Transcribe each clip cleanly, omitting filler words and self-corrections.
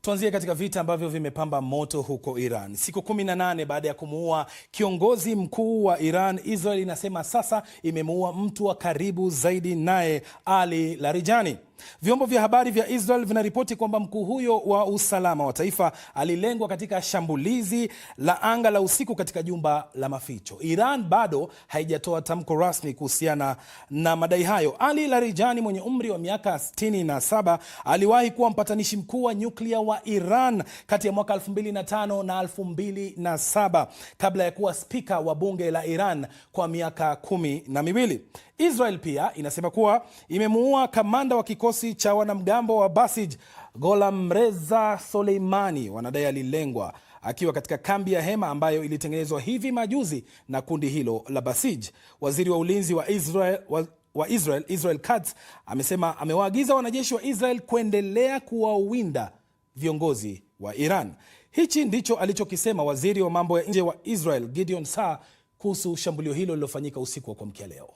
Tuanzie katika vita ambavyo vimepamba moto huko Iran. Siku 18 baada ya kumuua kiongozi mkuu wa Iran, Israel inasema sasa imemuua mtu wa karibu zaidi naye, Ali Larijani. Vyombo vya habari vya Israel vinaripoti kwamba mkuu huyo wa usalama wa taifa alilengwa katika shambulizi la anga la usiku katika jumba la maficho. Iran bado haijatoa tamko rasmi kuhusiana na madai hayo. Ali Larijani mwenye umri wa miaka 67 aliwahi kuwa mpatanishi mkuu wa nyuklia wa Iran kati ya mwaka 2005 na 2007 kabla ya kuwa spika wa bunge la Iran kwa miaka 12. Israel pia inasema kuwa imemuua kamanda wa kikosi cha wanamgambo wa Basij, Gholam Reza Soleimani. Wanadai alilengwa akiwa katika kambi ya hema ambayo ilitengenezwa hivi majuzi na kundi hilo la Basij. Waziri wa ulinzi wa Israel, Israel Katz, amesema amewaagiza wanajeshi wa Israel kuendelea kuwawinda viongozi wa Iran. Hichi ndicho alichokisema waziri wa mambo ya nje wa Israel, Gideon Saar, kuhusu shambulio hilo lililofanyika usiku wa kuamkia leo.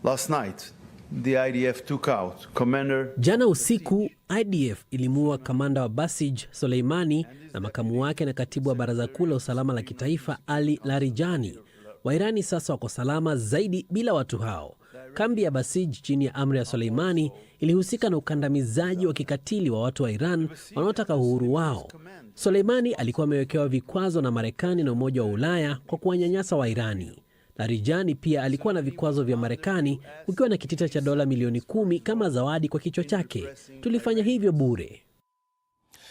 Last night, the IDF took out Commander... Jana usiku, IDF ilimuua kamanda wa Basij Soleimani na makamu wake na katibu wa Baraza Kuu la Usalama la Kitaifa, Ali Larijani. Wairani sasa wako salama zaidi bila watu hao. Kambi ya Basij chini ya amri ya Soleimani ilihusika na ukandamizaji wa kikatili wa watu wa Iran wanaotaka uhuru wao. Soleimani alikuwa amewekewa vikwazo na Marekani na Umoja wa Ulaya kwa kuwanyanyasa Wairani. Larijani pia alikuwa na vikwazo vya Marekani, ukiwa na kitita cha dola milioni 10 kama zawadi kwa kichwa chake. Tulifanya hivyo bure.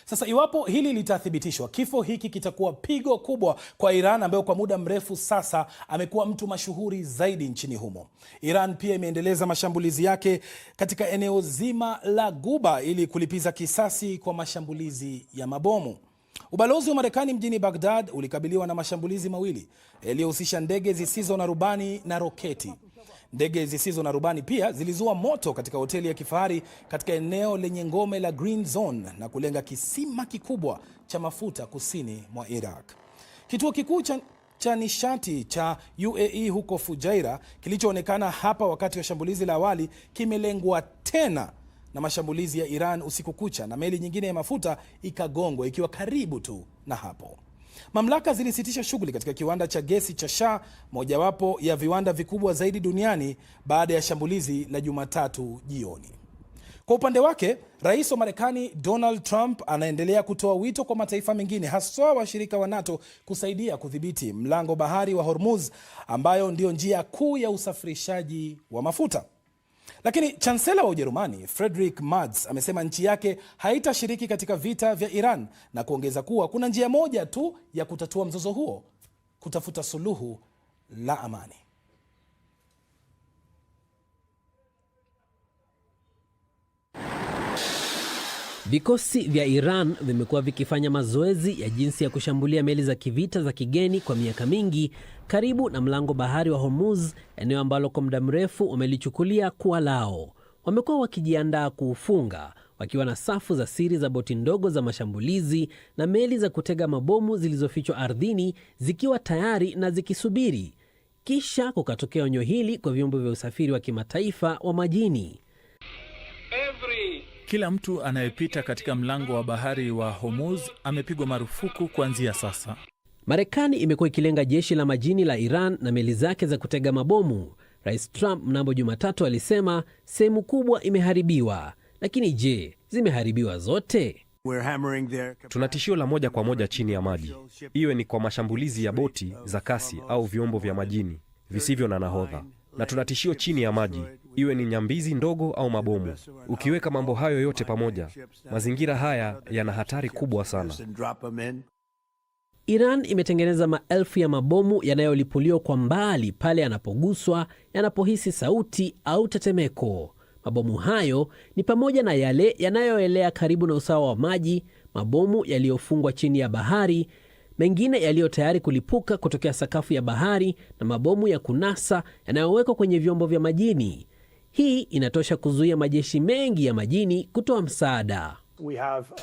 Sasa iwapo hili litathibitishwa, kifo hiki kitakuwa pigo kubwa kwa Iran, ambayo kwa muda mrefu sasa amekuwa mtu mashuhuri zaidi nchini humo. Iran pia imeendeleza mashambulizi yake katika eneo zima la Ghuba ili kulipiza kisasi kwa mashambulizi ya mabomu. Ubalozi wa Marekani mjini Baghdad ulikabiliwa na mashambulizi mawili yaliyohusisha ndege zisizo na rubani na roketi. Ndege zisizo na rubani pia zilizua moto katika hoteli ya kifahari katika eneo lenye ngome la Green Zone na kulenga kisima kikubwa cha mafuta kusini mwa Iraq. Kituo kikuu cha nishati cha UAE huko Fujairah, kilichoonekana hapa wakati wa shambulizi la awali, kimelengwa tena na mashambulizi ya Iran usiku kucha, na meli nyingine ya mafuta ikagongwa ikiwa karibu tu na hapo. Mamlaka zilisitisha shughuli katika kiwanda cha gesi cha Shah, mojawapo ya viwanda vikubwa zaidi duniani, baada ya shambulizi la Jumatatu jioni. Kwa upande wake, Rais wa Marekani Donald Trump anaendelea kutoa wito kwa mataifa mengine, haswa washirika wa NATO, kusaidia kudhibiti mlango bahari wa Hormuz, ambayo ndio njia kuu ya usafirishaji wa mafuta. Lakini chansela wa Ujerumani Friedrich Merz amesema nchi yake haitashiriki katika vita vya Iran, na kuongeza kuwa kuna njia moja tu ya kutatua mzozo huo: kutafuta suluhu la amani. Vikosi vya Iran vimekuwa vikifanya mazoezi ya jinsi ya kushambulia meli za kivita za kigeni kwa miaka mingi karibu na mlango bahari wa Hormuz, eneo ambalo kwa muda mrefu wamelichukulia kuwa lao. Wamekuwa wakijiandaa kuufunga, wakiwa na safu za siri za boti ndogo za mashambulizi na meli za kutega mabomu zilizofichwa ardhini zikiwa tayari na zikisubiri. Kisha kukatokea onyo hili kwa vyombo vya usafiri wa kimataifa wa majini. Kila mtu anayepita katika mlango wa bahari wa Hormuz amepigwa marufuku kuanzia sasa. Marekani imekuwa ikilenga jeshi la majini la Iran na meli zake za kutega mabomu. Rais Trump mnamo Jumatatu alisema sehemu kubwa imeharibiwa. Lakini je, zimeharibiwa zote? Tuna tishio la moja kwa moja chini ya maji, iwe ni kwa mashambulizi ya boti za kasi au vyombo vya majini visivyo na nahodha, na tuna tishio chini ya maji, iwe ni nyambizi ndogo au mabomu. Ukiweka mambo hayo yote pamoja, mazingira haya yana hatari kubwa sana. Iran imetengeneza maelfu ya mabomu yanayolipuliwa kwa mbali pale yanapoguswa, yanapohisi sauti au tetemeko. Mabomu hayo ni pamoja na yale yanayoelea karibu na usawa wa maji, mabomu yaliyofungwa chini ya bahari, mengine yaliyo tayari kulipuka kutokea sakafu ya bahari, na mabomu ya kunasa yanayowekwa kwenye vyombo vya majini. Hii inatosha kuzuia majeshi mengi ya majini kutoa msaada.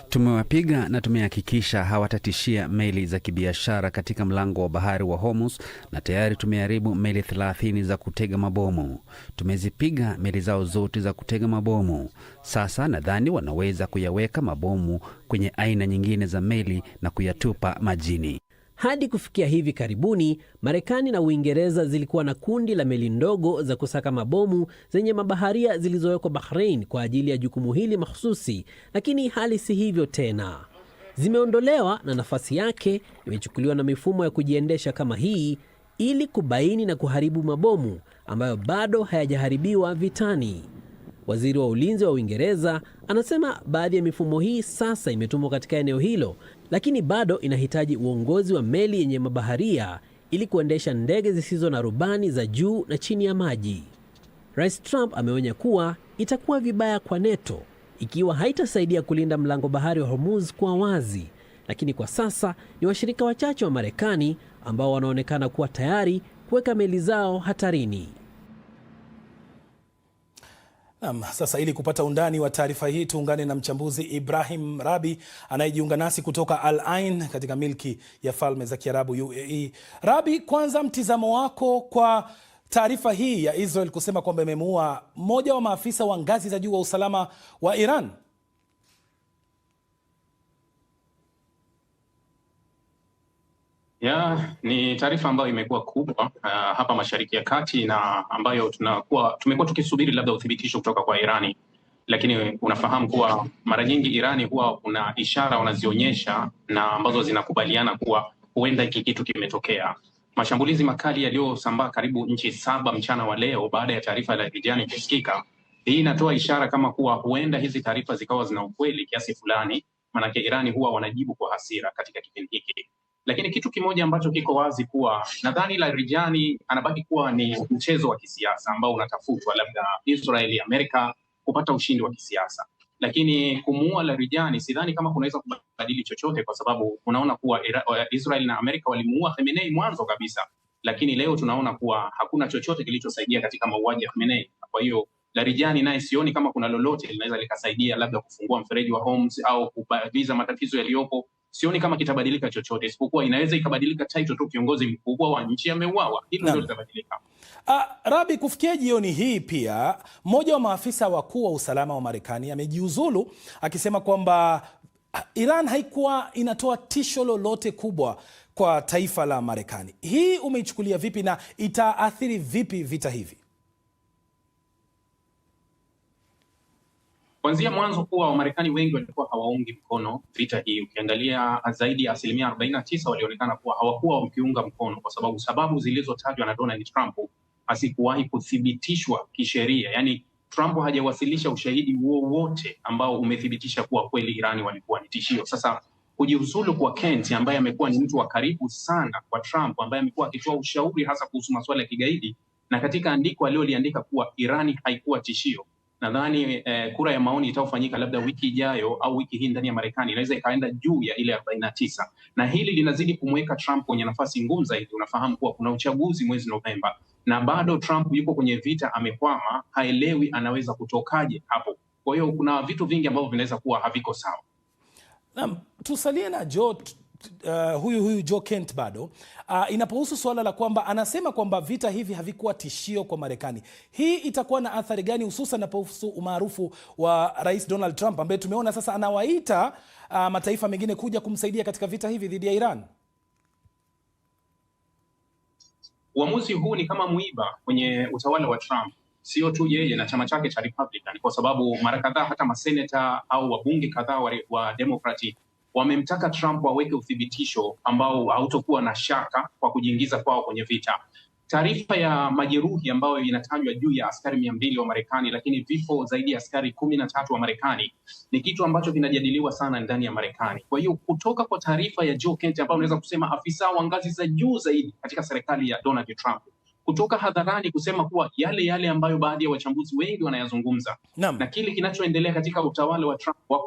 Tumewapiga na tumehakikisha hawatatishia meli za kibiashara katika mlango wa bahari wa Hormuz, na tayari tumeharibu meli 30 za kutega mabomu. Tumezipiga meli zao zote za kutega mabomu. Sasa nadhani wanaweza kuyaweka mabomu kwenye aina nyingine za meli na kuyatupa majini. Hadi kufikia hivi karibuni, Marekani na Uingereza zilikuwa na kundi la meli ndogo za kusaka mabomu zenye mabaharia zilizowekwa Bahrain kwa ajili ya jukumu hili mahususi, lakini hali si hivyo tena. Zimeondolewa na nafasi yake imechukuliwa na mifumo ya kujiendesha kama hii ili kubaini na kuharibu mabomu ambayo bado hayajaharibiwa vitani. Waziri wa ulinzi wa Uingereza anasema baadhi ya mifumo hii sasa imetumwa katika eneo hilo, lakini bado inahitaji uongozi wa meli yenye mabaharia ili kuendesha ndege zisizo na rubani za juu na chini ya maji. Rais Trump ameonya kuwa itakuwa vibaya kwa NATO ikiwa haitasaidia kulinda mlango bahari wa Hormuz kwa wazi, lakini kwa sasa ni washirika wachache wa Marekani ambao wanaonekana kuwa tayari kuweka meli zao hatarini. Sasa ili kupata undani wa taarifa hii tuungane na mchambuzi Ibrahim Rabi anayejiunga nasi kutoka Al Ain katika milki ya Falme za Kiarabu UAE. Rabi, kwanza mtizamo wako kwa taarifa hii ya Israel kusema kwamba imemuua mmoja wa maafisa wa ngazi za juu wa usalama wa Iran. Ni taarifa ambayo imekuwa kubwa hapa Mashariki ya Kati na ambayo tumekuwa tukisubiri labda uthibitisho kutoka kwa Irani, lakini unafahamu kuwa mara nyingi Irani huwa kuna ishara wanazionyesha na ambazo zinakubaliana kuwa huenda hiki kitu kimetokea. Mashambulizi makali yaliyosambaa karibu nchi 7 mchana wa leo baada ya taarifa ya Larijani kusikika. Hii inatoa ishara kama kuwa huenda hizi taarifa zikawa zina ukweli kiasi fulani, manake Irani huwa wanajibu kwa hasira katika kipindi hiki. Lakini kitu kimoja ambacho kiko wazi kuwa nadhani Larijani anabaki kuwa ni mchezo wa kisiasa ambao unatafutwa labda Israeli, Amerika kupata ushindi wa kisiasa. Lakini kumuua Larijani sidhani kama kunaweza kubadili chochote, kwa sababu unaona kuwa Israeli na Amerika walimuua Khamenei mwanzo kabisa, lakini leo tunaona kuwa hakuna chochote kilichosaidia katika mauaji ya Khamenei. Kwa hiyo Larijani naye sioni kama kuna lolote linaweza likasaidia labda kufungua mfereji wa Hormuz au kubaviza matatizo yaliyopo. Sioni kama kitabadilika chochote, isipokuwa inaweza ikabadilika title tu, kiongozi mkubwa wa nchi ameuawa. Hilo ndio litabadilika. Rabi, kufikia jioni hii pia mmoja wa maafisa wakuu wa usalama wa Marekani amejiuzulu akisema kwamba Iran haikuwa inatoa tisho lolote kubwa kwa taifa la Marekani. Hii umeichukulia vipi na itaathiri vipi vita hivi? Kuanzia mwanzo kuwa Wamarekani wengi walikuwa hawaungi mkono vita hii. Ukiangalia zaidi ya 49% walionekana kuwa hawakuwa wakiunga mkono, kwa sababu zilizotajwa na Donald Trump hasikuwahi kuthibitishwa kisheria. Yani Trump hajawasilisha ushahidi wowote ambao umethibitisha kuwa kweli Irani walikuwa ni tishio. Sasa kujiuzulu kwa Kent ambaye amekuwa ni mtu wa karibu sana kwa Trump, ambaye amekuwa akitoa ushauri hasa kuhusu masuala ya kigaidi, na katika andiko aliloliandika kuwa Irani haikuwa tishio. Nadhani kura ya maoni itaofanyika labda wiki ijayo au wiki hii ndani ya Marekani inaweza ikaenda juu ya ile 49, na hili linazidi kumweka Trump kwenye nafasi ngumu zaidi. Unafahamu kuwa kuna uchaguzi mwezi Novemba na bado Trump yuko kwenye vita, amekwama, haelewi anaweza kutokaje hapo. Kwa hiyo kuna vitu vingi ambavyo vinaweza kuwa haviko sawa. Tusalie na huyu Joe Kent bado inapohusu suala la kwamba anasema kwamba vita hivi havikuwa tishio kwa Marekani. Hii itakuwa na athari gani, hususan inapohusu umaarufu wa Rais Donald Trump ambaye tumeona sasa anawaita mataifa mengine kuja kumsaidia katika vita hivi dhidi ya Iran? Uamuzi huu ni kama mwiba kwenye utawala wa Trump, sio tu yeye na chama chake cha Republican, kwa sababu mara kadhaa hata maseneta au wabunge kadhaa wa Democrat wamemtaka Trump waweke uthibitisho ambao hautokuwa na shaka kwa kujiingiza kwao kwenye vita. Taarifa ya majeruhi ambayo inatajwa juu ya askari 200 wa Marekani, lakini vifo zaidi ya askari 13 wa Marekani ni kitu ambacho kinajadiliwa sana ndani ya Marekani. Kwa hiyo kutoka kwa taarifa ya Joe Kent ambayo unaweza kusema afisa wa ngazi za juu zaidi katika serikali ya Donald Trump, kutoka hadharani kusema kuwa yale ambayo baadhi ya wachambuzi wengi wanayazungumza na kile kinachoendelea katika utawala wa Trump wa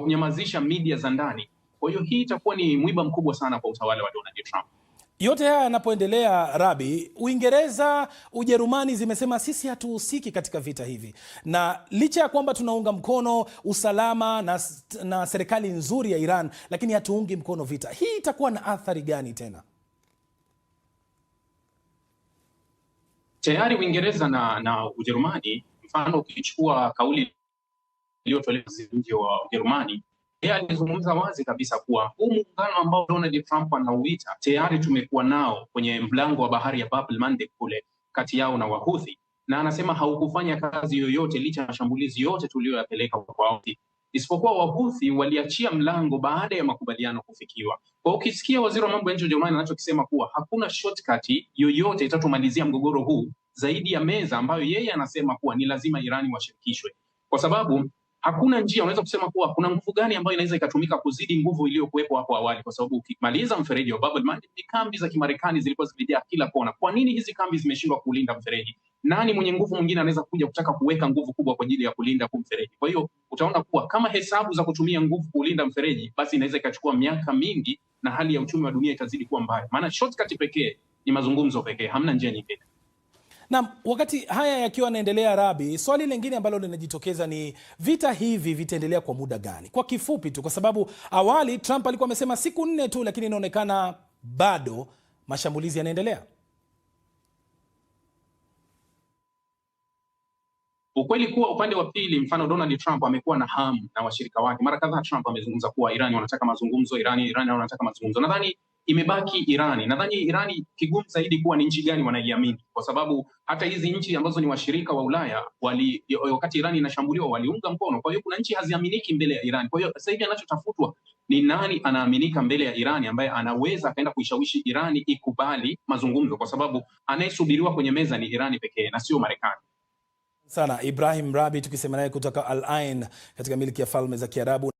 kunyamazisha media za ndani. Kwa hiyo hii itakuwa ni mwiba mkubwa sana kwa utawala wa Donald Trump. Yote haya yanapoendelea, Rabi, Uingereza, Ujerumani zimesema sisi hatuhusiki katika vita hivi, na licha ya kwamba tunaunga mkono usalama na serikali nzuri ya Iran, lakini hatuungi mkono vita. Hii itakuwa na athari gani tena? Tayari Uingereza na Ujerumani, mfano ukichukua kauli iliyotolewa nje wa Ujerumani, yeye alizungumza wazi kabisa kuwa huu muungano ambao Donald Trump anauita tayari tumekuwa nao kwenye mlango wa bahari ya Bab el-Mandeb kule kati yao na Wahuthi, na anasema haukufanya kazi yoyote licha ya mashambulizi yote tuliyoyapeleka kwa Wahuthi, isipokuwa Wahuthi waliachia mlango baada ya makubaliano kufikiwa. Kwa ukisikia waziri wa mambo ya nje wa Ujerumani anachokisema kuwa hakuna shortcut yoyote itatumalizia mgogoro huu zaidi ya meza ambayo yeye anasema kuwa ni lazima Irani washirikishwe, kwa sababu hakuna njia unaweza kusema kuwa kuna nguvu gani ambayo inaweza ikatumika kuzidi nguvu iliyokuwepo hapo awali, kwa sababu ukimaliza mfereji wa Bab el-Mandeb, kambi za Kimarekani zilikuwa zimejaa kila kona. Kwa nini hizi kambi zimeshindwa kulinda mfereji? Nani mwenye nguvu mwingine anaweza kuja kutaka kuweka nguvu kubwa kwa ajili ya kulinda huu mfereji? Kwa hiyo utaona kuwa kama hesabu za kutumia nguvu kulinda mfereji, basi inaweza ikachukua miaka mingi na hali ya uchumi wa dunia itazidi kuwa mbaya, maana shortcut pekee ni mazungumzo pekee, hamna njia nyingine. Na wakati haya yakiwa yanaendelea, Rabi, swali lingine ambalo linajitokeza ni vita hivi vitaendelea kwa muda gani? Kwa kifupi tu, kwa sababu awali Trump alikuwa amesema siku 4 tu, lakini inaonekana bado mashambulizi yanaendelea. Ukweli kuwa upande wa pili, mfano Donald Trump amekuwa na hamu na washirika wake. Mara kadhaa Trump amezungumza kuwa Irani wanataka mazungumzo, Irani wanataka mazungumzo. Nadhani imebaki Irani. Nadhani Irani kigumu zaidi kuwa ni nchi gani wanaiamini, kwa sababu hata hizi nchi ambazo ni washirika wa Ulaya wakati Irani inashambuliwa waliunga mkono. Kwa hiyo kuna nchi haziaminiki mbele ya Irani. Kwa hiyo sasa hivi anachotafutwa ni nani anaaminika mbele ya Irani, ambaye anaweza akaenda kuishawishi Irani ikubali mazungumzo, kwa sababu anayesubiriwa kwenye meza ni Irani pekee na sio Marekani. Sana Ibrahim Rabi tukisema naye kutoka Al Ain katika miliki ya Falme za Kiarabu.